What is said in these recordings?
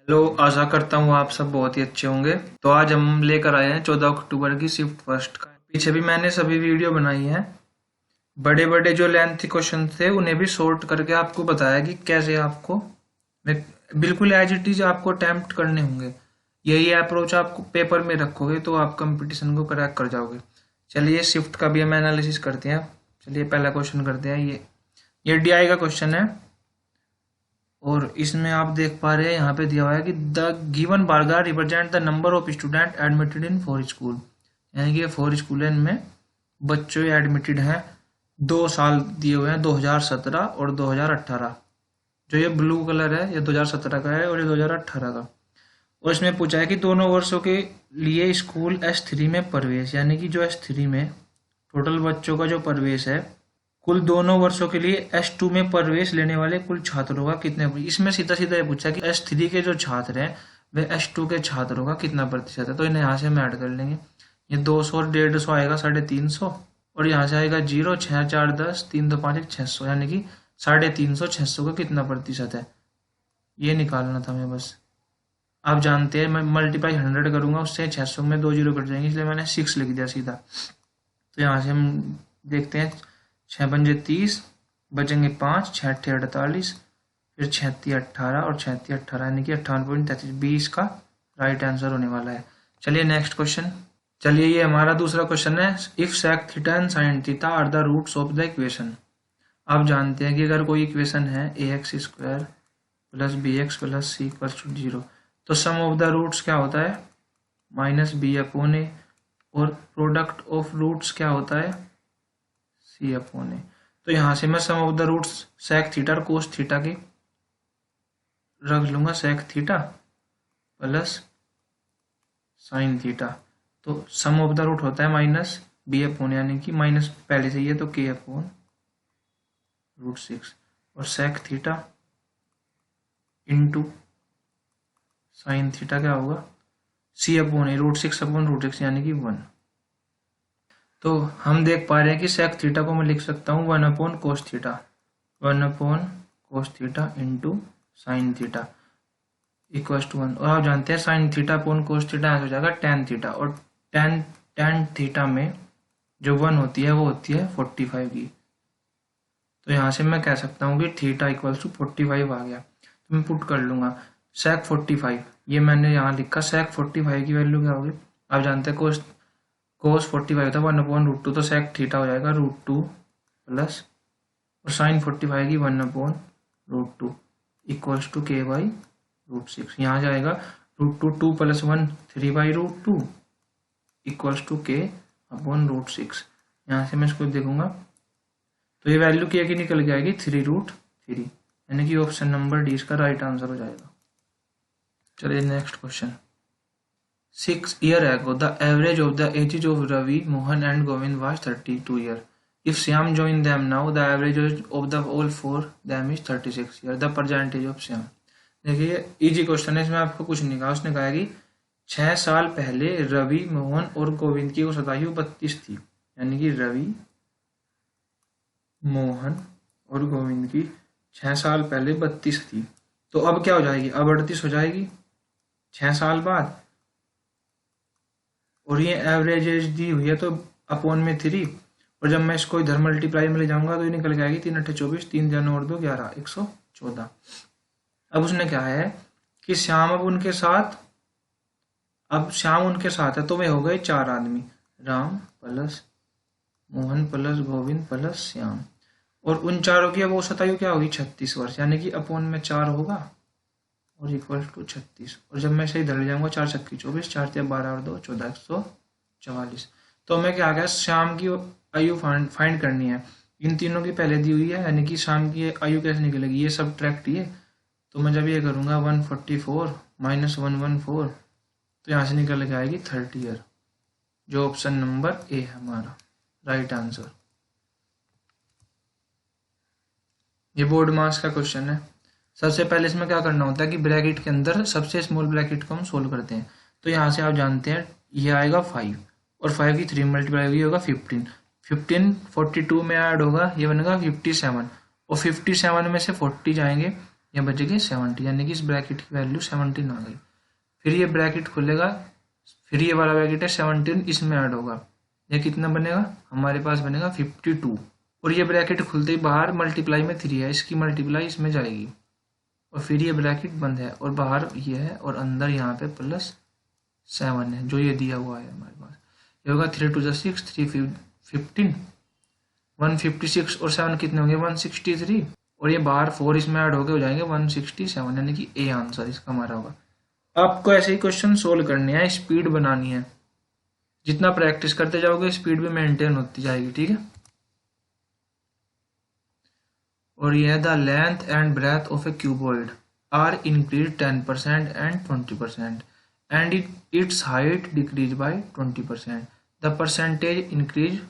Hello, आशा करता हूँ आप सब बहुत ही अच्छे होंगे। तो आज हम लेकर आए हैं 14 अक्टूबर की शिफ्ट फर्स्ट का। पीछे भी मैंने सभी वीडियो बनाई हैं। बड़े बड़े जो लेंथ क्वेश्चन थे उन्हें भी शॉर्ट करके आपको बताया कि कैसे आपको बिल्कुल एज इट इज आपको अटेम्प्ट करने होंगे। यही अप्रोच आप पेपर में रखोगे तो आप कंपटीशन को क्रैक कर जाओगे। चलिए शिफ्ट का भी हम एनालिसिस करते हैं। चलिए पहला क्वेश्चन करते हैं। ये डीआई का क्वेश्चन है और इसमें आप देख पा रहे हैं यहाँ पे दिया हुआ है कि the given burger represent the number of student admitted in four school. यानी कि फोर स्कूल में बच्चे एडमिटेड हैं। 2 साल दिए हुए हैं, 2017 और 2018। जो ये ब्लू कलर है ये 2017 का है और ये 2018 का। और इसमें पूछा है कि दोनों वर्षों के लिए स्कूल S3 में प्रवेश, यानी कि जो S3 में टोटल बच्चों का जो प्रवेश है कुल दोनों वर्षों के लिए S2 में प्रवेश लेने वाले कुल छात्रों का कितने। इसमें सीधा सीधा ये पूछा कि S3 के जो छात्र हैं वे S2 के छात्रों का कितना प्रतिशत है। तो इन्हें यहाँ से हम ऐड कर लेंगे। ये 200 और 150 आएगा 350 और यहाँ से आएगा 0, 6, 4, 10, 3, 2, 5, 600, यानी कि 350, 600 का कितना प्रतिशत है ये निकालना था हमें बस। आप जानते हैं मैं मल्टीप्लाई 100 करूंगा उससे 600 में 2 जीरो कट जाएंगे, इसलिए मैंने 6 लिख दिया सीधा। तो यहाँ से हम देखते हैं 6 पंजे 30, बचेंगे 5, 6 अट्ठे 48, फिर 36 18 और 36 18 यानी कि 58.33, 20 का राइट आंसर होने वाला है। चलिए नेक्स्ट क्वेश्चन। चलिए ये हमारा दूसरा क्वेश्चन है। If sec theta and sine theta are the roots of the equation. आप जानते हैं कि अगर कोई इक्वेशन है ax² plus bx plus c equal to 0 तो सम ऑफ द रूट्स क्या होता है -b/a और प्रोडक्ट ऑफ रूट्स क्या होता है c/a। तो यहाँ से मैं sum of the roots sec theta और कोस थीटा की रख लूंगा। Sec theta plus sine theta, तो सम ऑफ द रूट होता है -b/, यानी कि माइनस पहले से ही है तो k/√6 और sec theta into sine theta क्या होगा c/√6/√6 यानी कि 1। तो हम देख पा रहे हैं कि सेक थीटा को मैं लिख सकता हूँ 1/cos theta, 1/cos theta into sine theta equal to 1। और आप जानते हैं sine theta upon cos theta हो जाएगा टेन थीटा, और टेन थीटा में जो 1 होती है वो होती है 45 की। तो यहाँ से मैं कह सकता हूँ कि थीटा इक्वल टू 45 आ गया। तो मैं पुट कर लूंगा सेक 45, ये मैंने यहाँ लिखा। सेक 45 की वैल्यू क्या होगी आप जानते हैं कोस 45 था 1/√2, तो सेक थीटा हो जाएगा √2 प्लस और साइन 45 की 1/√2 इक्वल्स टू k/√6। यहाँ जाएगा √2 2 + 1 3/√2 इक्वल्स टू k/√6। यहाँ से मैं इसको देखूंगा तो ये वैल्यू k की निकल के आएगी 3√3, यानी कि ऑप्शन नंबर डी इसका राइट आंसर हो जाएगा। चलिए next question. 6 years ago, the average of the ages of Ravi, Mohan and Govind was 32 years. If Shyam joined them now, the average age of the all four them is 36 years. The percentage of Shyam. देखिए easy question है, इसमें आपको कुछ नहीं कहा। उसने कहा कि 6 साल पहले रवि, मोहन और गोविंद की औसत आयु 32 थी, यानी कि रवि, मोहन और गोविंद की 6 साल पहले 32 थी। तो अब क्या हो जाएगी, अब 38 हो जाएगी 6 साल बाद। और ये एवरेज एज दी हुई है तो अपॉन में 3, और जब मैं इसको इधर मल्टीप्लाई में ले जाऊंगा तो ये निकल के आएगी 3 × 8 = 24, 3 × 9 = 2 11 114। अब उसने क्या है कि श्याम श्याम उनके साथ है, तो वे हो गए 4 आदमी, Ram plus Mohan plus Govind plus Shyam. और उन चारों की अब औसत आयु क्या होगी 36 वर्ष, यानी कि अपॉन में 4 होगा और इक्वल टू 36। और जब मैं इसे इधर ले जाऊंगा 4 × 7 = 24, 4 × 3 = 12 और 2 = 14 144। तो हमें क्या आ गया, श्याम की आयु फाइंड करनी है। इन तीनों की पहले दी हुई है, यानी कि शाम की आयु कैसे निकलेगी, ये सब ट्रैक्ट ये। तो मैं जब ये करूंगा 144 - 114, तो यहाँ से निकल के आएगी 30 ईयर, जो ऑप्शन नंबर ए है हमारा राइट आंसर। ये बोर्ड मार्क्स का क्वेश्चन है। सबसे पहले इसमें क्या करना होता है कि ब्रैकेट के अंदर सबसे स्मॉल ब्रैकेट को हम सोल्व करते हैं। तो यहाँ से आप जानते हैं ये आएगा 5 और 5 की 3 मल्टीप्लाई हुई होगा 15, 42 में ऐड होगा, ये बनेगा 57 और 57 में से 40 जाएंगे ये बचेगी 70, यानी कि इस ब्रैकेट की वैल्यू 17 आ गई। फिर ये ब्रैकेट खुलेगा, फिर ये वाला ब्रैकेट है 17 इसमें ऐड होगा, ये कितना बनेगा हमारे पास बनेगा 52। और ये ब्रैकेट खुलते ही बाहर मल्टीप्लाई में 3 है, इसकी मल्टीप्लाई इसमें जाएगी और फिर ये ब्रैकेट बंद है और बाहर ये है और अंदर यहाँ पे +7 है जो ये दिया हुआ है हमारे पास। ये होगा 3 2 6 3 15 156 और 7 कितने होंगे 163 और ये बाहर 4 इसमें ऐड होके हो जाएंगे 167, यानी कि ए आंसर इसका हमारा होगा। आपको ऐसे ही क्वेश्चन सोल्व करने हैं, स्पीड बनानी है, जितना प्रैक्टिस करते जाओगे स्पीड भी मेंटेन होती जाएगी, ठीक है। और ये है the length and breadth of a cuboid are increase 10% and 20% and its height decrease by 20%। The percentage increase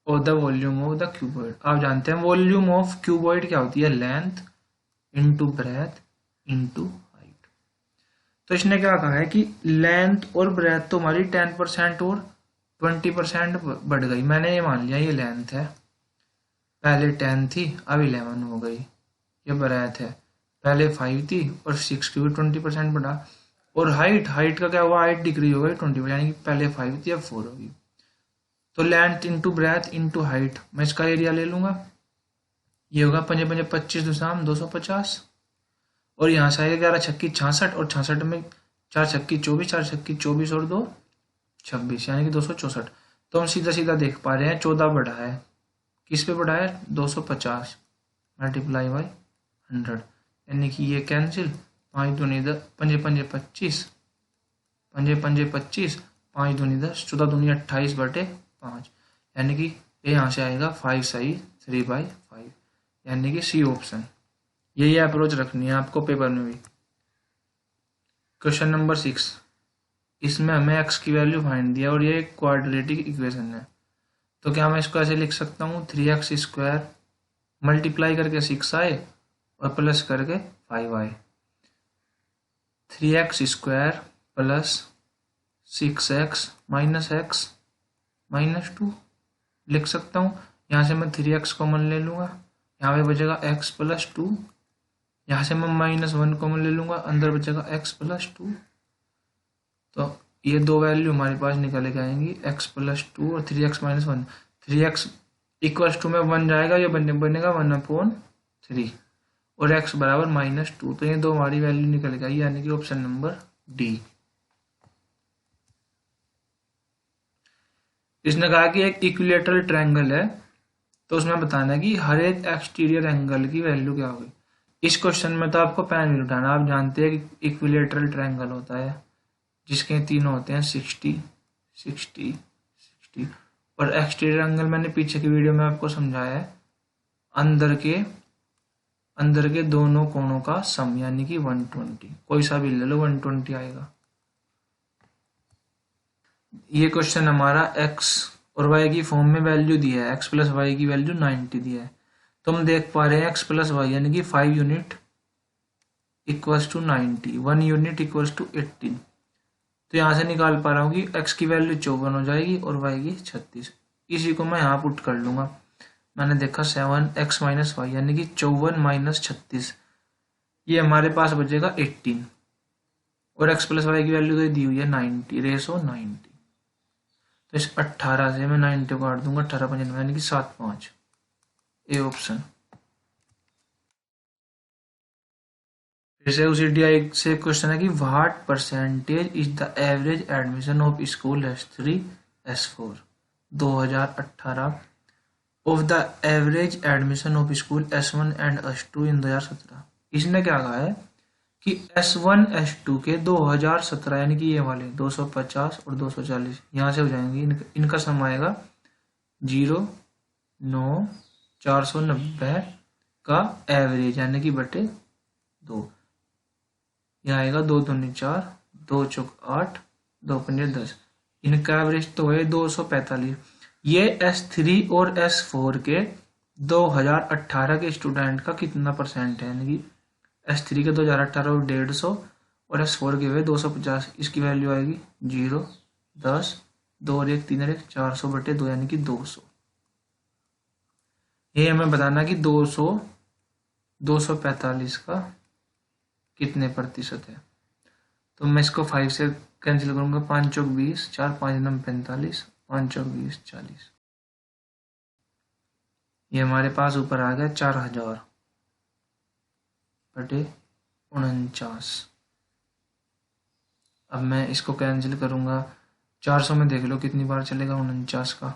of the volume of the cuboid. आप जानते हैं वॉल्यूम ऑफ क्यूबॉइड क्या होती है, length into breadth into height. तो इसने क्या कहा है कि लेंथ और ब्रेथ तो हमारी 10% और 20% बढ़ गई। मैंने ये मान लिया ये लेंथ है, पहले 10 थी अब 11 हो गई। ये ब्रेथ है, पहले 5 थी और 6 की भी 20% बढ़ा। और हाइट का क्या हुआ, हाइट डिक्रीज हो गई 20%, यानी कि पहले 5 थी अब 4 होगी। तो length into breadth into height, मैं इसका एरिया ले लूंगा, ये होगा 5 5 25 दूसरा 250 और यहाँ से आएगा 11 छक्की 66 और 66 में 4 छक्की 24, 4 छक्की 24 और 2 26, यानी कि 264। तो हम सीधा सीधा देख पा रहे हैं 14 बढ़ा है, किस पे बढ़ा है 250 मल्टीप्लाई बाई 100, यानी कि ये कैंसिल 5 दूनी 10 5 5 25 5 5 25 5 दूनी 10 14 दूनी 28/5, यानी कि ये यहाँ से आएगा 5 सही 3/5, यानी कि सी ऑप्शन। यही अप्रोच रखनी है आपको पेपर में भी। क्वेश्चन नंबर 6, इसमें हमें एक्स की वैल्यू फाइंड दिया और ये क्वाड्रेटिक इक्वेशन है। तो क्या मैं इसको ऐसे लिख सकता हूँ 3x² मल्टीप्लाई करके 6 आए और प्लस करके 5 आए, 3x² plus 6x minus x minus 2 लिख सकता हूँ। यहाँ से मैं 3x कॉमन ले लूँगा, यहाँ पे बचेगा x प्लस 2, यहाँ से मैं -1 कॉमन ले लूँगा, अंदर बचेगा x प्लस 2। तो ये दो वैल्यू हमारे पास निकल के आएंगी x प्लस 2 और 3x minus 1। 3x equals to में 1 जाएगा, ये बनेगा 1/3 और x बराबर -2। तो ये दो हमारी वैल्यू निकल के आई, यानी कि ऑप्शन नंबर डी। इसने कहा कि एक इक्विलेटरल ट्रायंगल है, तो उसमें बताना है कि हर एक एक्सटीरियर एंगल की वैल्यू क्या होगी। इस क्वेश्चन में तो आपको पेन भी उठाना, आप जानते हैं कि इक्विलेटरल ट्रायंगल होता है जिसके तीनों होते हैं 60 60 60 और एक्सटीरियर एंगल मैंने पीछे की वीडियो में आपको समझाया है, अंदर के दोनों कोणों का सम, यानी कि 120, कोई सा भी ले लो 120 आएगा। ये क्वेश्चन हमारा x और y की फॉर्म में वैल्यू दिया है, x प्लस वाई की वैल्यू 90 दिया है। तो हम देख पा रहे हैं x प्लस वाई यानी कि 5 unit equals to 90, 1 unit equals to 18। तो यहाँ से निकाल पा रहा हूँ कि x की वैल्यू 54 हो जाएगी और y की 36। इसी को मैं यहाँ पुट कर लूंगा, मैंने देखा 7x माइनस वाई यानी कि 54 माइनस 36, ये हमारे पास बचेगा 18 और x प्लस वाई की वैल्यू तो दी हुई है 90 रेशो 90। तो इस 18 से मैं 90 को काट दूंगा, 18 5 यानी कि 7 5, ए ऑप्शन। फिर से उसी डी से क्वेश्चन है कि what percentage is the average admission of school S3 S4 2018 of the average admission of school S1 and S2 इन 2017। इसने क्या कहा है कि S1 S2 के 2017 यानी कि ये वाले 250 और 240 यहाँ से हो जाएंगे, इनका सम आएगा 0 9 490 का एवरेज यानी कि बटे 2, यहाँ आएगा 2 दूनी 4 2 चौक 8 2 पंजे 10, इनका एवरेज तो है 245। ये S3 और S4 के 2018 के स्टूडेंट का कितना परसेंट है, यानी कि S3 के 2018 और 150 और S4 के हुए 250, इसकी वैल्यू आएगी 0 10 2 और 1 3 और 1 400 बटे 2 यानी कि 200। ये हमें बताना कि 245 का कितने प्रतिशत है। तो मैं इसको 5 से कैंसिल करूंगा, 5 चौक 20, 4 5 9 45, 5 चौक 20 40। ये हमारे पास ऊपर आ गया 4000 बटे 49। अब मैं इसको कैंसिल करूंगा, 400 में देख लो कितनी बार चलेगा 49 का।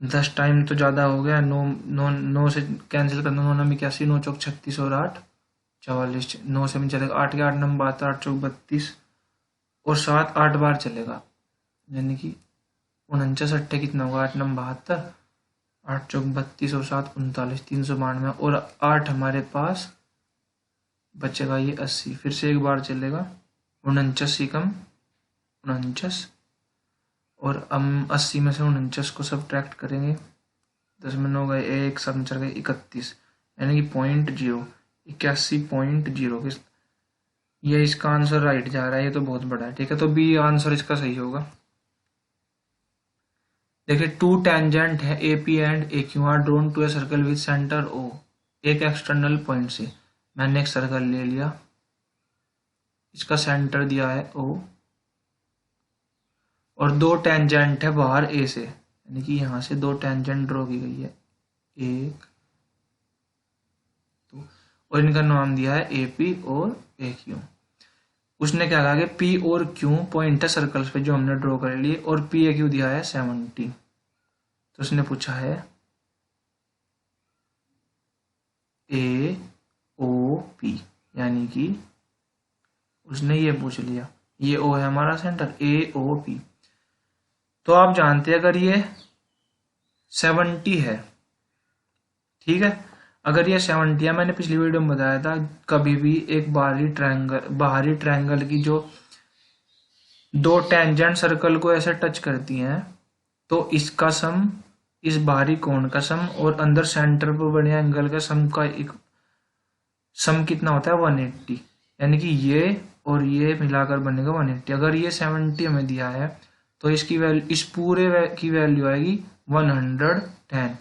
10 टाइम तो ज़्यादा हो गया, 9 से कैंसिल करना, 9 9 81, 9 चौक 36 और 8 44, 9 से में चलेगा 8 के 8 9 72, 8 चौक 32 और 7 8 बार चलेगा, यानी कि 49 अट्ठे कितना होगा, 8 9 72, 8 चौक 32 और 7 39, 392 और 8 हमारे पास बचेगा ये 80। फिर से एक बार चलेगा, 49 ही कम 49 और हम 80 में से 49 को सब्ट्रैक्ट करेंगे, 10 में 9 गए 1, 7 चल गए 31, यानी कि 81.0। ये इसका आंसर राइट जा रहा है, ये तो बहुत बड़ा है, ठीक है। तो बी आंसर इसका सही होगा। देखिए, 2 टेंजेंट है A P and A Q are drawn to a circle with centre O. एक एक्सटर्नल पॉइंट से मैंने एक सर्कल ले लिया, इसका सेंटर दिया है ओ, और 2 टेंजेंट है बाहर ए से, यानी कि यहां से 2 टेंजेंट ड्रॉ की गई है, 1 2, और इनका नाम दिया है ए पी और ए क्यू। उसने क्या कहा कि पी और क्यू पॉइंट है सर्कल्स पे जो हमने ड्रॉ कर लिए, और पी ए क्यू दिया है 70। तो उसने पूछा है ए ओ पी, यानी कि उसने ये पूछ लिया, ये ओ है हमारा सेंटर, ए ओ पी। तो आप जानते हैं अगर ये 70 है, ठीक है, अगर ये 70 है, मैंने पिछली वीडियो में बताया था, कभी भी एक बाहरी ट्रायंगल की जो 2 टेंजेंट सर्कल को ऐसे टच करती हैं, तो इसका सम, इस बाहरी कोण का सम और अंदर सेंटर पर बने एंगल का सम का एक सम कितना होता है 180, यानी कि ये और ये मिलाकर बनेगा 180। अगर ये 70 हमें दिया है तो इसकी वैल्यू, इस पूरे की वैल्यू आएगी 110।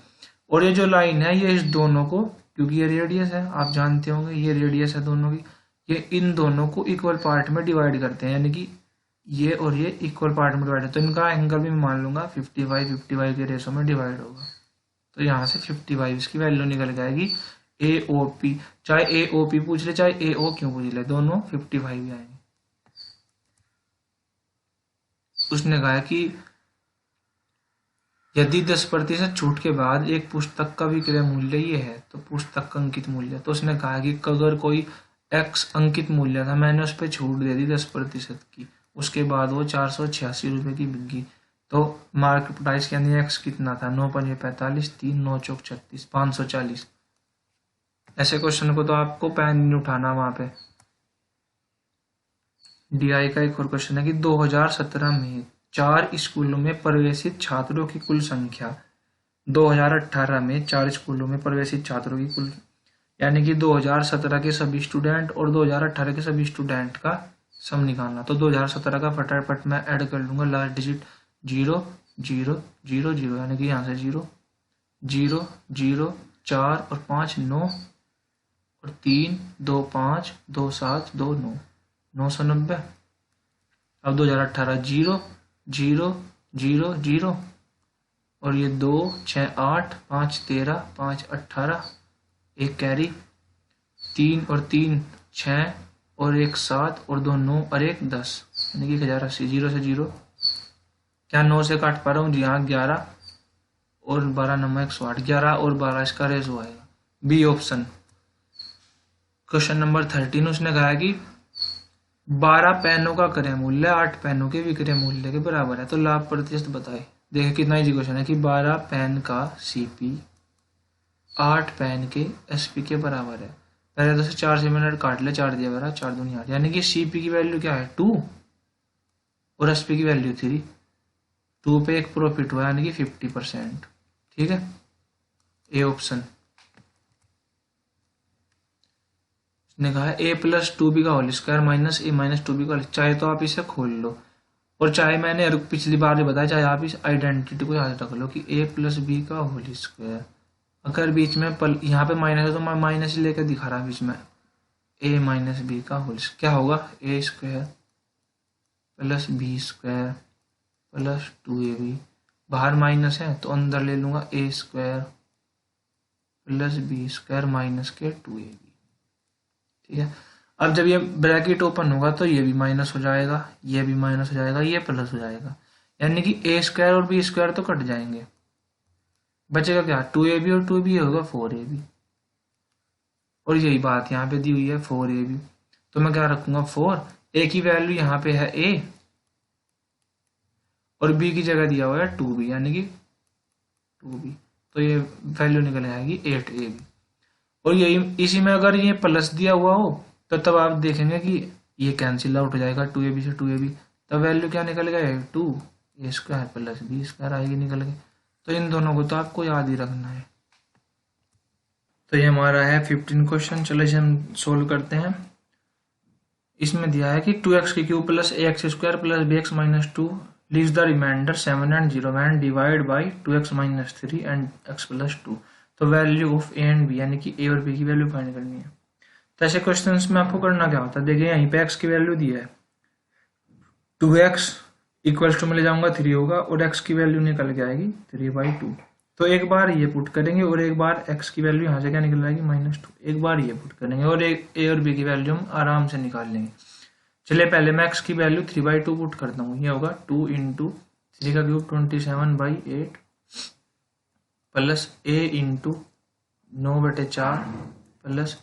और ये जो लाइन है ये इस दोनों को, क्योंकि ये रेडियस है, आप जानते होंगे ये रेडियस है दोनों की, ये इन दोनों को इक्वल पार्ट में डिवाइड करते हैं, यानी कि ये और ये इक्वल पार्ट में डिवाइड है, तो इनका एंगल भी मैं मान लूंगा 55 के रेशो में डिवाइड होगा। तो यहाँ से 55 इसकी वैल्यू निकल जाएगी। ए ओ पी, चाहे ए ओ पी पूछ ले चाहे ए ओ क्यों पूछ ले, दोनों 55 ही आएंगे। उसने कहा कि यदि 10% छूट के बाद एक पुस्तक का विक्रय मूल्य ये है तो पुस्तक का अंकित मूल्य, तो उसने कहा कि अगर कोई एक्स अंकित मूल्य था, मैंने उस पर छूट दे दी 10% की, उसके बाद वो 486 रुपये की बिकी, तो मार्केट प्राइस के अंदर एक्स कितना था, 9 5 45, 3 9 चौक 36, 540। ऐसे क्वेश्चन को तो आपको पेन नहीं उठाना वहां पे। डीआई का एक और क्वेश्चन है कि 2017 में 4 स्कूलों में प्रवेशित छात्रों की कुल संख्या 2018 में 4 स्कूलों में प्रवेशित छात्रों की कुल, यानी कि 2017 के सभी स्टूडेंट और 2018 के सभी स्टूडेंट का सम निकालना। तो 2017 का फटाफट मैं ऐड कर लूंगा, लास्ट डिजिट 0 0 0 0, यानी कि यहाँ से 0 0 0 4 और 5 9 और 3 2 5 2 7 2 9 990। अब 2018 0 0 0 0 और ये 2 6 8 5 13 5 18, एक कैरी, 3 और 3 6 और 1 7 और 2 9 और 1 10, यानी कि 1080। 0 से 0, क्या 9 से काट पा रहा हूँ जी हाँ, 11 और 12 9 108, 11 और 12 इसका रेशो आएगा, बी ऑप्शन। क्वेश्चन नंबर 13 उसने कहा कि 12 पेनों का क्रय मूल्य 8 पेनों के विक्रय मूल्य के बराबर है, तो लाभ प्रतिशत बताए। देखिए कितना इजी क्वेश्चन है कि 12 पेन का सीपी 8 पेन के एसपी के बराबर है। पहले तो 4 से मिनट काट ले, 4 दिया बरा 4 दूनी 8, यानी कि सीपी की वैल्यू क्या है 2 और एसपी की वैल्यू 3। 2 पे एक प्रॉफिट हुआ यानी कि 50%, ठीक है, ए ऑप्शन। ने कहा है a+2b का होल स्क्वायर माइनस a-2b का, चाहे तो आप इसे खोल लो और चाहे मैंने पिछली बार बताया, चाहे आप इस आइडेंटिटी को याद रख लो कि a+b का होल स्क्वायर। अगर बीच में यहाँ पे माइनस है तो मैं माइनस ही लेकर दिखा रहा बीच में, ए माइनस बी का होल क्या होगा, A square plus B square plus 2ab, बाहर माइनस है तो अंदर ले लूँगा A square plus B square minus के 2ab। ठीक है, अब जब ये ब्रैकेट ओपन होगा तो ये भी माइनस हो जाएगा, ये भी माइनस हो जाएगा, ये प्लस हो जाएगा, यानी कि ए स्क्वायर और बी स्क्वायर तो कट जाएंगे, बचेगा क्या 2ab और 2b होगा 4ab। और यही बात यहाँ पे दी हुई है 4ab, तो मैं क्या रखूंगा 4, ए की वैल्यू यहाँ पे है a और b की जगह दिया हुआ है 2b यानी कि 2b, तो ये वैल्यू निकल आएगी 8ab। और यही इसी में अगर ये प्लस दिया हुआ हो तो तब आप देखेंगे कि ये कैंसिल आउट हो जाएगा 2ab से 2ab, तब वैल्यू क्या निकल गया 2 ए स्क्वायर प्लस बी स्क्वायर आएगी निकल के। तो इन दोनों को तो आपको याद ही रखना है। तो ये हमारा है 15 क्वेश्चन। चलो इसे हम सोल्व करते हैं। इसमें दिया है कि 2x की cube plus ax square plus bx minus 2 leaves the remainder 7 and 0 and divide by 2x minus 3 and x plus 2। तो value of a and b यानी कि ए और बी की वैल्यू फाइंड करनी है। तो ऐसे क्वेश्चंस में आपको करना क्या होता है, देखिए यहीं पे x की वैल्यू दी है 2x इक्वल्स टू में ले जाऊंगा 3 होगा और x की वैल्यू निकल के आएगी 3/2। तो एक बार ये पुट करेंगे और एक बार x की वैल्यू यहाँ से क्या निकल आएगी -2, एक बार ये पुट करेंगे और एक a और b की वैल्यू हम आराम से निकाल लेंगे। चलिए पहले मैं x की वैल्यू 3/2 पुट करता हूँ, ये होगा 2 इंटू 3 का cube 27/8 plus a into 9/4 plus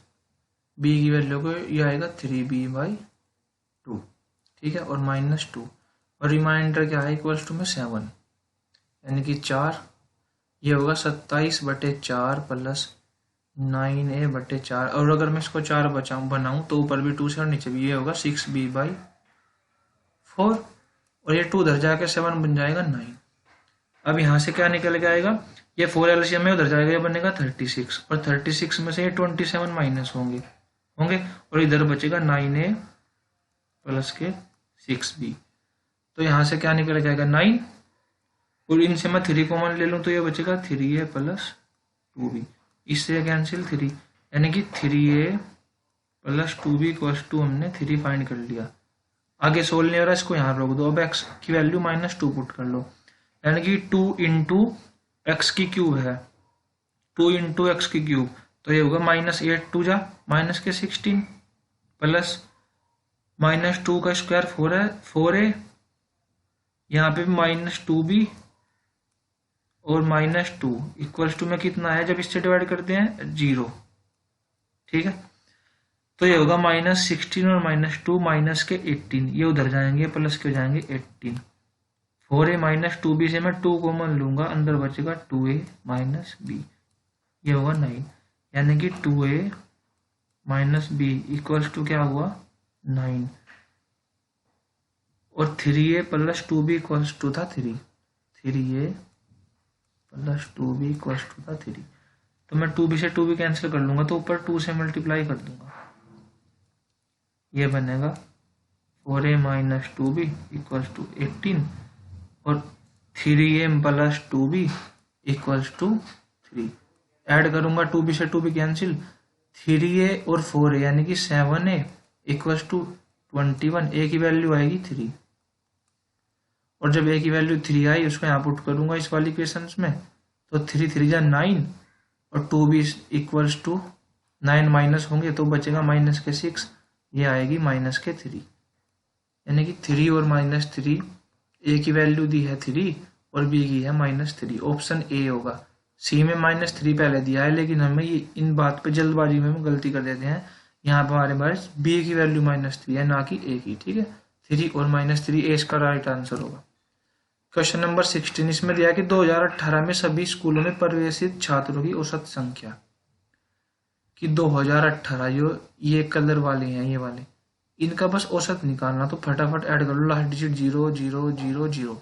b की वैल्यू को ये आएगा 3b/2। ठीक है, और -2 और रिमाइंडर क्या है इक्वल्स टू में 7 यानी कि 4, ये होगा 27/4 प्लस 9a/4 और अगर मैं इसको 4 बनाऊं तो ऊपर भी 2 से और नीचे भी, ये होगा 6b/4 और ये 2 उधर जाकर 7 बन जाएगा 9। अब यहाँ से क्या निकल के आएगा, ये 4 एलसीएम में उधर जाएगा, ये बनेगा 36 और 36 में से ये 27 माइनस होंगे और इधर बचेगा 9a प्लस के 6b। तो यहाँ से क्या निकल जाएगा 9 और इनसे मैं 3 कॉमन ले लूँ तो ये बचेगा 3a प्लस 2b, इससे कैंसिल 3 यानी कि 3a plus 2b equals to हमने 3 फाइंड कर लिया। आगे सोल्व नहीं हो रहा, इसको यहाँ रोक दो। अब x की वैल्यू -2 पुट कर लो यानी कि 2 इंटू एक्स की क्यूब है, 2 इंटू एक्स की क्यूब तो ये होगा -8 2 जा माइनस के 16 प्लस -2 का स्क्वायर 4 है 4a, यहाँ पे -2b और -2 इक्वल्स टू में कितना है जब इससे डिवाइड करते हैं 0। ठीक है, तो ये होगा -16 और -2 माइनस के 18, ये उधर जाएंगे प्लस के हो जाएंगे 18। 4a -2b से मैं 2 कॉमन लूंगा, अंदर बचेगा 2a माइनस b, ये होगा 9 यानी कि 2a minus b equals to क्या हुआ 9 और 3a plus 2b equals to था 3, 3a plus 2b equals to था 3। तो मैं 2b से 2b कैंसिल कर लूंगा तो ऊपर 2 से मल्टीप्लाई कर दूंगा, ये बनेगा 4a minus 2b equals to 18 और 3a plus 2b equals to 3। Add करूंगा 2b से 2b कैंसिल, 3a और 4a यानी कि 7a इक्वल्स टू 21, a की वैल्यू आएगी 3 और जब a की वैल्यू 3 आई उसको यहाँ पुट करूंगा इस वाली इक्वेशन में तो 3 3 जा 9 और 2b इक्वल्स टू 9 माइनस होंगे तो बचेगा माइनस के 6, ये आएगी माइनस के 3 यानी कि 3 और -3, a की वैल्यू दी है 3 और b की है -3, ऑप्शन ए होगा। सी में -3 पहले दिया है लेकिन हमें ये इन बात पे जल्दबाजी में हम गलती कर देते हैं, यहाँ पर हमारे पास b की वैल्यू -3 है ना कि a की। ठीक है, 3 और -3 ए इसका राइट आंसर होगा। क्वेश्चन नंबर 16, इसमें दिया कि 2018 में सभी स्कूलों में प्रवेशित छात्रों की औसत संख्या कि 2018 जो ये कलर वाले हैं ये वाले, इनका बस औसत निकालना, तो फटाफट ऐड कर लो। लास्ट डिजिट 0 0 0 0,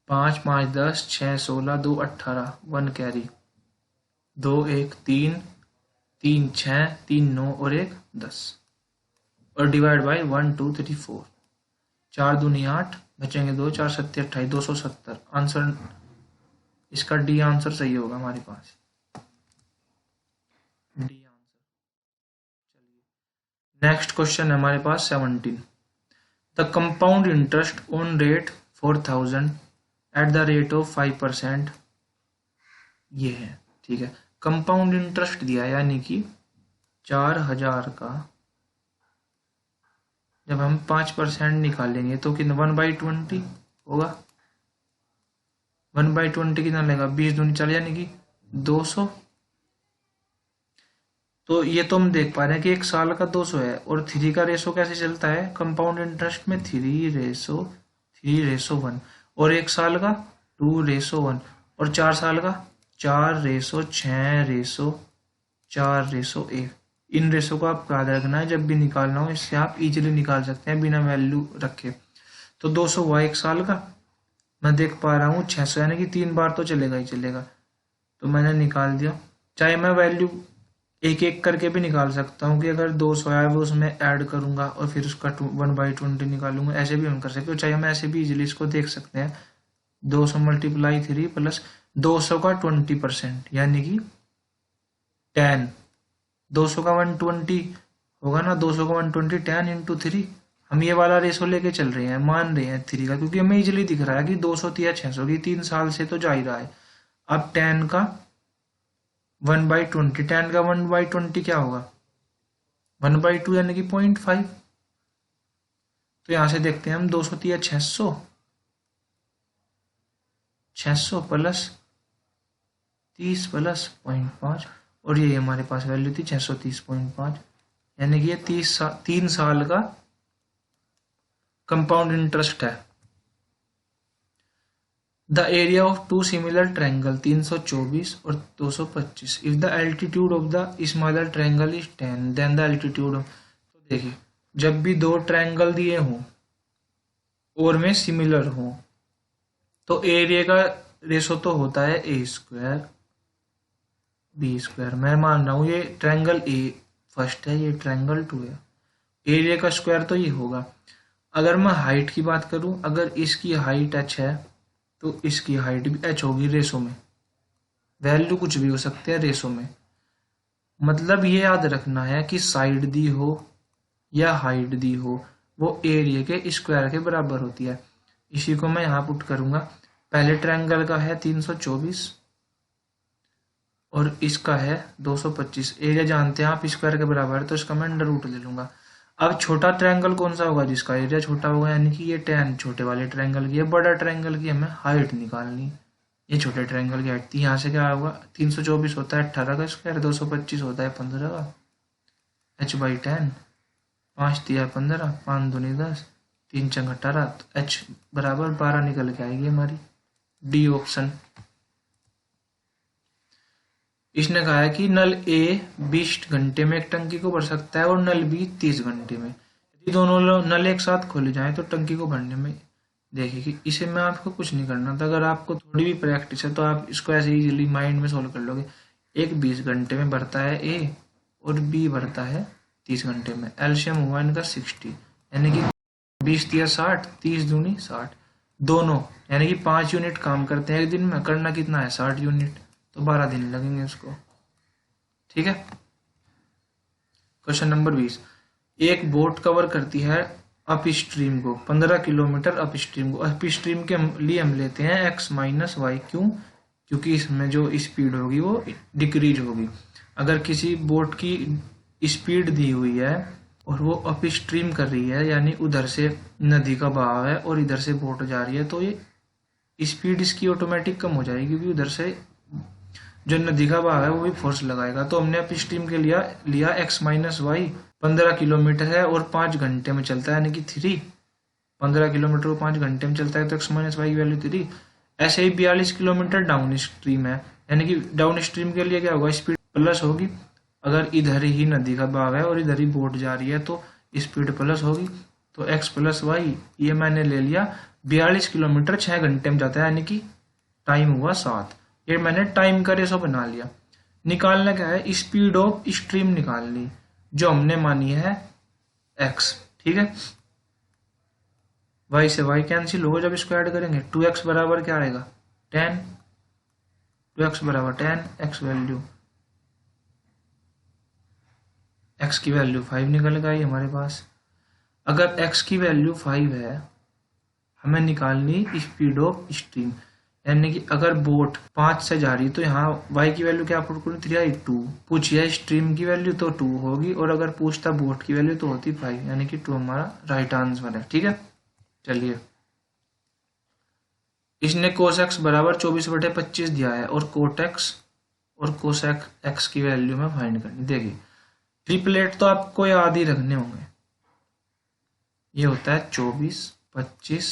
5 5 10 6 16 2 18, 1 कैरी, 2 1 3 3 6 3 9 और 1 10 और डिवाइड बाय 1 2 3 4, 4 दूनी 8 बचेंगे 2 4 7 28, 270 आंसर इसका डी आंसर सही होगा हमारे पास, डी आंसर। चलिए नेक्स्ट क्वेश्चन है हमारे पास 17। The compound interest on rate 4000 at the rate of 5%, ये है। ठीक है, कंपाउंड इंटरेस्ट दिया है, यानी कि 4000 का जब हम 5% निकालेंगे तो कितना 1/20 होगा। 1/20 कितना लेगा, 20 दूनी 40, यानी कि 200। तो ये तो हम देख पा रहे हैं कि एक साल का 200 है। और 3 का रेशो कैसे चलता है कंपाउंड इंटरेस्ट में, 3:1 और एक साल का 2:1 और 4 साल का 4:6:4:1। इन रेशो को आप याद रखना है, जब भी निकालना हो इससे आप इजीली निकाल सकते हैं बिना वैल्यू रखे। तो 200 हुआ एक साल का, मैं देख पा रहा हूँ 600, यानी कि 3 बार तो चलेगा ही चलेगा, तो मैंने निकाल दिया। चाहे मैं वैल्यू एक एक करके भी निकाल सकता हूँ कि अगर 200 आया वो उसमें ऐड करूंगा और फिर उसका 1/20 निकालूंगा, ऐसे भी हम कर सकते हो। चाहे हम ऐसे भी इजीली इसको देख सकते हैं, 200 × 3 प्लस 200 का 20%, यानी कि 10। 200 का 120 होगा ना, 200 का 120 10 × 3। हम ये वाला रेशो लेके चल रहे हैं, मान रहे हैं 3 का, क्योंकि हमें इजीली दिख रहा है कि 200 या 600 की 3 साल से तो जा ही रहा है। अब 10 का 1/20, 10 का 1/20 क्या होगा 1/2, यानी कि 0.5। तो यहां से देखते हैं हम 200 या 600, 600 प्लस 30 प्लस 0.5, और ये हमारे पास वैल्यू थी 630.5, यानी कि ये 3 साल का कंपाउंड इंटरेस्ट है। The area of two similar triangle 324 और 225, if the altitude of the smaller triangle is 10 then the altitude of. तो देखिए, जब भी दो ट्रायंगल दिए हों और में सिमिलर हो तो एरिया का रेशो तो होता है a² b²। मैं मान रहा हूँ ये ट्रायंगल ए फर्स्ट है, ये ट्रायंगल 2 है, एरिया का स्क्वायर तो ये होगा। अगर मैं हाइट की बात करूं, अगर इसकी हाइट h है तो इसकी हाइट भी h होगी रेशो में, वैल्यू कुछ भी हो सकते हैं रेशो में। मतलब ये याद रखना है कि साइड दी हो या हाइट दी हो वो एरिया के स्क्वायर के बराबर होती है। इसी को मैं यहाँ पुट करूंगा। पहले ट्रायंगल का है 324 और इसका है 225। एरिया जानते हैं आप स्क्वायर के बराबर है, तो इसका मैं अंडर रूट ले लूंगा। अब छोटा ट्रायंगल कौन सा होगा जिसका एरिया छोटा होगा, यानी कि ये tan छोटे वाले ट्रायंगल की है। बड़ा ट्रायंगल की हमें हाइट निकालनी, ये छोटे ट्रायंगल की हाइट थी। यहाँ से क्या होगा 324 होता है 18 का स्क्वायर, 225 होता है 15 का, h/10, 5 × 15, 5 दूनी 10, 3 × 18, तो h बराबर 12 निकल के आएगी हमारी, डी ऑप्शन। इसने कहा है कि नल ए 20 घंटे में एक टंकी को भर सकता है और नल बी 30 घंटे में। यदि दोनों नल एक साथ खोले जाएं तो टंकी को भरने में, देखिए कि इसे मैं आपको कुछ नहीं करना था। अगर आपको थोड़ी भी प्रैक्टिस है तो आप इसको ऐसे इजीली माइंड में सोल्व कर लोगे। एक 20 घंटे में भरता है ए और बी भरता है 30 घंटे में। एलसीएम हुआ इनका 60, यानी कि 20 × 60, 30 दूनी 60, दोनों यानी कि 5 यूनिट काम करते हैं एक दिन में। करना कितना है 60 यूनिट, तो 12 दिन लगेंगे उसको। ठीक है। क्वेश्चन नंबर 20, एक बोट कवर करती है अप स्ट्रीम को 15 किलोमीटर अप स्ट्रीम को। अप स्ट्रीम के लिए हम लेते हैं x - y, क्यों, क्योंकि इसमें जो स्पीड होगी वो डिक्रीज होगी। अगर किसी बोट की स्पीड दी हुई है और वो अप स्ट्रीम कर रही है, यानी उधर से नदी का बहाव है और इधर से बोट जा रही है, तो ये स्पीड इसकी ऑटोमेटिक कम हो जाएगी, क्योंकि उधर से जो नदी का बहाव है वो भी फोर्स लगाएगा। तो हमने अप स्ट्रीम के लिया x - y, 15 किलोमीटर है और 5 घंटे में चलता है, यानी कि 3। 15 किलोमीटर को 5 घंटे में चलता है तो x - y की वैल्यू 3। ऐसे ही 42 किलोमीटर डाउन स्ट्रीम है, यानी कि डाउन स्ट्रीम के लिए क्या होगा स्पीड प्लस होगी। अगर इधर ही नदी का बहाव है और इधर ही बोट जा रही है तो स्पीड प्लस होगी। तो x + y ये मैंने ले लिया। 42 किलोमीटर 6 घंटे में जाता है, यानी कि टाइम हुआ 7। ये मैंने टाइम का रेशो बना लिया। निकालना क्या है, स्पीड ऑफ स्ट्रीम निकालनी, जो हमने मानी है x। ठीक है, y से y कैंसिल होगा जब इसको ऐड करेंगे। 2x बराबर क्या आएगा 10, 2x बराबर 10, x वैल्यू x की वैल्यू 5 निकल गई हमारे पास। अगर x की वैल्यू 5 है, हमें निकालनी स्पीड ऑफ स्ट्रीम, यानी कि अगर बोट 5 से जा रही तो यहाँ y की वैल्यू क्या पुट करूँ, 3 आई 2। पूछिए स्ट्रीम की वैल्यू तो 2 होगी, और अगर पूछता बोट की वैल्यू तो होती 5, यानी कि 2 हमारा राइट आंसर है। ठीक है, चलिए। इसने cos x बराबर 24/25 दिया है, और cot x और cos x की वैल्यू में फाइंड करनी। देखिए ट्रिपलेट तो आपको याद ही रखने होंगे। ये होता है 24, 25,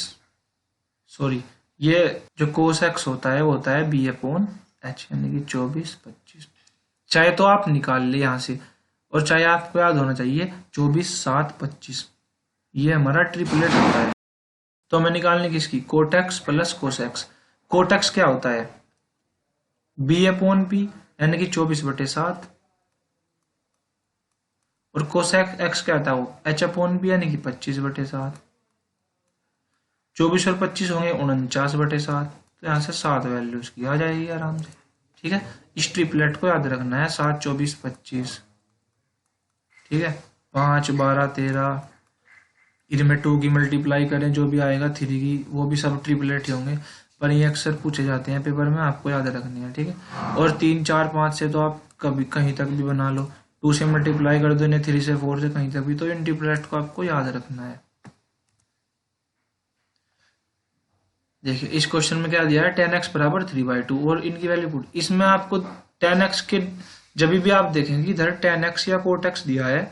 सॉरी ये जो cos x होता है वो होता है b/h, यानी कि 24, 25। चाहे तो आप निकाल ले यहाँ से, और चाहे आपको याद होना चाहिए 24, 7, 25। ये हमारा ट्रिपलेट होता है। तो हमें निकालने किसकी, cot x plus cos x। cot x क्या होता है, b/p, यानी कि 24/7, और cos x क्या था, वो h/p, यानी कि 25/7। 24 और 25 होंगे 49/7। तो यहाँ से 7 वैल्यूज की आ जाएगी आराम से। ठीक है, इस ट्रिपलेट को याद रखना है, 7, 24, 25। ठीक है, 5, 12, 13, इनमें 2 की मल्टीप्लाई करें जो भी आएगा, 3 की, वो भी सब ट्रिपलेट ही होंगे। पर ये अक्सर पूछे जाते हैं पेपर में, आपको याद रखनी है। ठीक है, और 3, 4, 5 से तो आप कभी कहीं तक भी बना लो, 2 से मल्टीप्लाई कर दो, 3 से 4 से कहीं तक भी, तो इन ट्रिपलेट को आपको याद रखना है। देखिए इस क्वेश्चन में क्या दिया है, 10x बराबर 3/2, और इनकी वैल्यू पुट। इसमें आपको 10x के जब भी आप देखेंगे इधर 10x या cot x दिया है,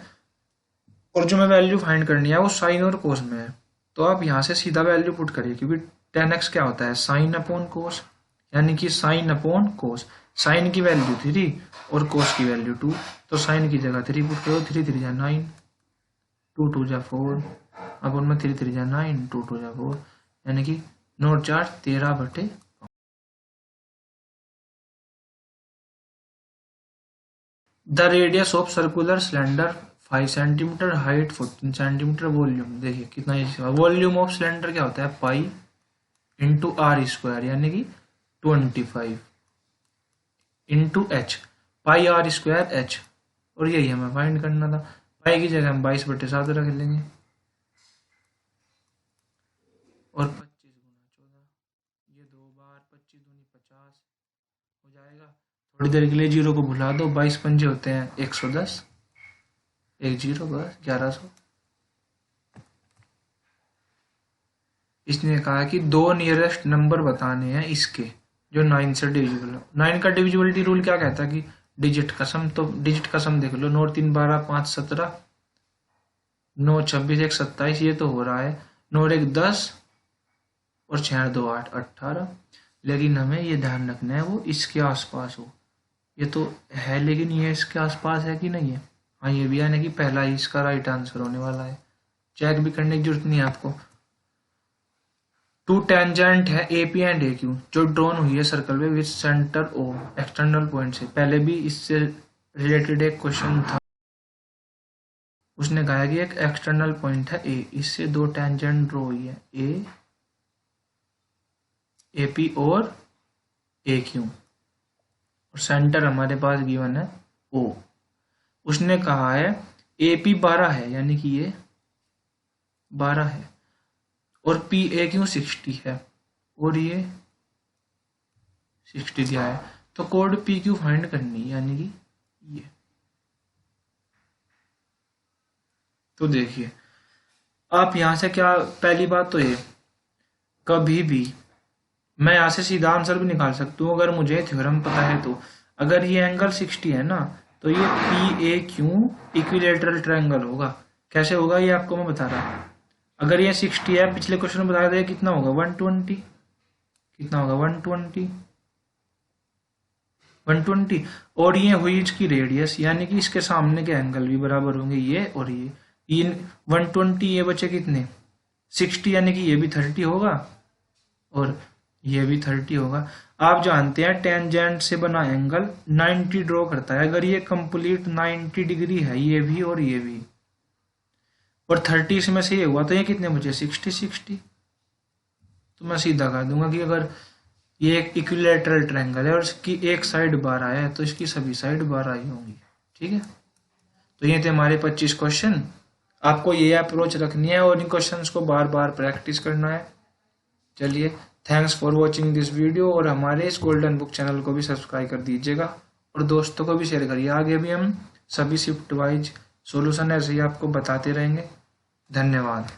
और जो मैं वैल्यू फाइंड करनी है वो साइन और कोस में है, तो आप यहाँ से सीधा वैल्यू पुट करिए, क्योंकि 10x क्या होता है, साइन अपॉन कोस, यानी कि साइन अपॉन कोस। साइन की वैल्यू 3 और कोस की वैल्यू 2, तो साइन की जगह 3 पुट करो, 3 3 जा 9, 2 2 जा 4, अपॉन में 3 3 जा 9, 2 2 जा 4, यानी कि 9 4 13/। The radius of circular cylinder 5 centimetre, height 14 centimetre, volume. देखिए कितना इजी। वॉल्यूम ऑफ सिलेंडर क्या होता है, पाई इंटू आर स्क्वायर, यानी कि 25 into h, pi r square h, और यही हमें फाइंड करना था। पाई की जगह हम 22/7 रख लेंगे, और 25 गुना 14, ये 2 बार 25 दूनी 50 हो जाएगा। थोड़ी देर के लिए जीरो को भुला दो, 22 पंजे होते हैं 110, 1 0 बस 1100। इसने कहा कि 2 नियरेस्ट नंबर बताने हैं इसके जो 9 से डिविजिबल हो। 9 का डिविजिबिलिटी रूल क्या कहता है कि डिजिट का सम, तो डिजिट का सम देख लो, 9 3 12, 5 17, 9 26, 1 27, ये तो हो रहा है, 9 1 10, और 6 2 8 18। लेकिन हमें ये ध्यान रखना है वो इसके आसपास हो। ये तो है, लेकिन ये इसके आसपास है कि नहीं है। हाँ ये भी है ना, कि पहला ही इसका राइट आंसर होने वाला है, चेक भी करने की जरूरत नहीं है आपको। 2 टेंजेंट है AP एंड AQ जो ड्रॉन हुई है सर्कल में with centre O external point से। पहले भी इससे रिलेटेड एक क्वेश्चन था, उसने कहा कि एक एक्सटर्नल पॉइंट है A, इससे 2 टेंजेंट ड्रॉ हुई है, AP और AQ, और सेंटर हमारे पास गिवन है O। उसने कहा है AP 12 है, यानी कि ये 12 है, और PAQ 60 है, और ये 60 दिया है, तो कोड PQ फाइंड करनी है, यानी कि ये। तो देखिए आप यहां से क्या, पहली बात तो ये, कभी भी मैं यहां से सीधा आंसर भी निकाल सकता हूँ अगर मुझे थ्योरम पता है तो। अगर ये एंगल 60 है ना, तो ये PAQ इक्विलेटरल ट्रायंगल होगा। कैसे होगा ये आपको मैं बता रहा हूँ। अगर ये 60 है, पिछले क्वेश्चन में बताया था, कितना होगा 120, कितना होगा 120, 120, और ये हुई इसकी रेडियस, यानी कि इसके सामने के एंगल भी बराबर होंगे, ये और ये 120, ये बचे कितने 60, यानी कि ये भी 30 होगा और ये भी 30 होगा। आप जानते हैं टेंजेंट से बना एंगल 90 ड्रॉ करता है। अगर ये कंप्लीट 90 डिग्री है, ये भी और ये भी, और 30 इसमें से ये हुआ, तो ये कितने बचे 60 60। तो मैं सीधा कह दूंगा कि अगर ये एक इक्विलेटरल ट्रायंगल है और इसकी एक साइड 12 है, तो इसकी सभी साइड 12 ही होंगी। ठीक है, तो ये थे हमारे 25 क्वेश्चन। आपको ये अप्रोच रखनी है और इन क्वेश्चंस को बार बार प्रैक्टिस करना है। चलिए, thanks for watching this video, और हमारे इस गोल्डन बुक चैनल को भी सब्सक्राइब कर दीजिएगा और दोस्तों को भी शेयर करिए। आगे भी हम सभी शिफ्ट वाइज सॉल्यूशन ऐसे ही आपको बताते रहेंगे। धन्यवाद।